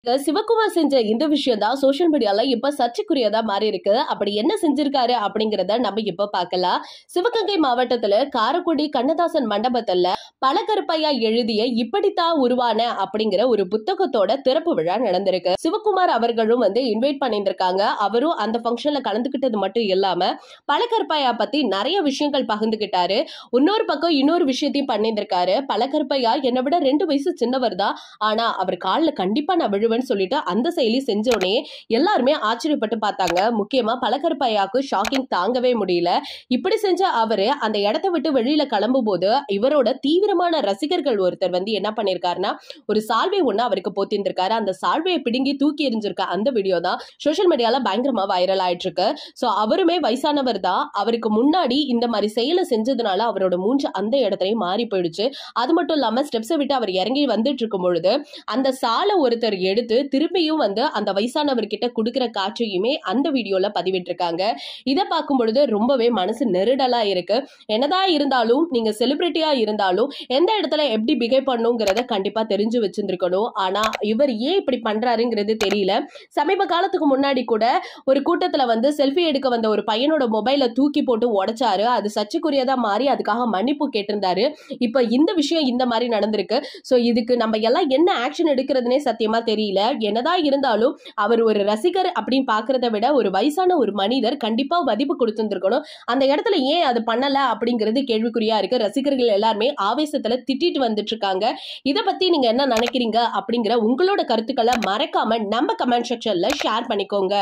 சிவகுமார் செஞ்ச இந்த விஷயம் தான் சோஷியல் மீடியால இப்ப சர்ச்சைக்குரியதா மாறி இருக்கு. அப்படி என்ன செஞ்சிருக்காரு அப்படிங்கறத நம்ம இப்ப பார்க்கலாம். சிவகங்கை மாவட்டத்துல காரைக்குடி கண்ணதாசன் மண்டபத்துல பழகருப்பையா எழுதிய இப்படித்தான் உருவான அப்படிங்கிற ஒரு புத்தகத்தோட திறப்பு விழா நடந்திருக்கு. சிவகுமார் அவர்களும் இன்வைட் பண்ணியிருக்காங்க. அவரும் அந்த ஃபங்க்ஷன்ல கலந்துகிட்டது மட்டும் இல்லாம பழகருப்பையா பத்தி நிறைய விஷயங்கள் பகிர்ந்துகிட்டாரு. இன்னொரு பக்கம் இன்னொரு விஷயத்தையும் பண்ணியிருக்காரு. பழகருப்பையா என்னை விட 2 வயசு சின்னவர் தான். ஆனா அவர் கால்ல கண்டிப்பா நான் விழுவேன்னு சொல்லிட்டு அந்த செயலி செஞ்சோடனே எல்லாருமே ஆச்சரியப்பட்டு பார்த்தாங்க. முக்கியமா பழகருப்பையாக்கு ஷாக்கிங் தாங்கவே முடியல. இப்படி செஞ்ச அவரு அந்த இடத்தை விட்டு வெளியில கிளம்பும் போது இவரோட தீவிரமான ரசிகர்கள் ஒருத்தர் என்ன பண்ணிருக்காருன்னா ஒரு சால்வை ஒண்ணு அவருக்கு போத்திருக்காரு. அந்த சால்வையை பிடுங்கி தூக்கி எறிஞ்சிருக்க அந்த வீடியோ தான் சோஷியல் மீடியால பயங்கரமா வைரல் ஆயிட்டு இருக்கு. சோ அவருமே வயசானவர் தான். அவருக்கு முன்னாடி இந்த மாதிரி செயலை செஞ்சதுனால அவரோட மூஞ்சு அந்த இடத்துலயும் மாறி போயிடுச்சு. அது மட்டும் இல்லாம ஸ்டெப்ஸை விட்டு அவர் இறங்கி வந்துட்டு இருக்கும் பொழுது அந்த சாலை ஒருத்தர் எடுத்து திரும்பியும் அந்த வயசானவர்கிட்ட கொடுக்கிற காட்சியுமே அந்த வீடியோல பதிவிட்டிருக்காங்க. இதை பார்க்கும் பொழுது ரொம்பவே மனசு நெருடலா இருக்கு. என்னதான் இருந்தாலும் நீங்க செலிபிரிட்டியா இருந்தாலும் எந்த இடத்துல எப்படி பிஹேவ் பண்ணுங்கிறத கண்டிப்பா தெரிஞ்சு வச்சிருந்திருக்கணும். ஆனா இவர் ஏன் இப்படி பண்றாருங்கிறது தெரியல. சமீப காலத்துக்கு முன்னாடி கூட ஒரு கூட்டத்துல செல்ஃபி எடுக்க வந்த ஒரு பையனோட மொபைலை தூக்கி போட்டு உடைச்சாரு. அது சர்ச்சைக்குரியதா மாறி அதுக்காக மன்னிப்பு கேட்டிருந்தாரு. இப்ப இந்த விஷயம் இந்த மாதிரி நடந்திருக்கு. சோ இதுக்கு நம்ம எல்லாம் என்ன ஆக்ஷன் எடுக்கிறதுனே சத்தியமா தெரியல. என்னதான் இருந்தாலும் அவர் ஒரு ரசிகர் அப்படின்னு பாக்குறத விட ஒரு வயசான ஒரு மனிதர் கண்டிப்பா மதிப்பு கொடுத்திருந்திருக்கணும். அந்த இடத்துல ஏன் அது பண்ணல அப்படிங்கிறது கேள்விக்குறியா இருக்கு. ரசிகர்கள் எல்லாருமே ஆவேசத்துல திட்டிட்டு வந்துட்டு இருக்காங்க. இத பத்தி நீங்க என்ன நினைக்கிறீங்க அப்படிங்கிற உங்களோட கருத்துக்களை மறக்காம நம்ம கமெண்ட் செக்ஷன்ல ஷேர் பண்ணிக்கோங்க.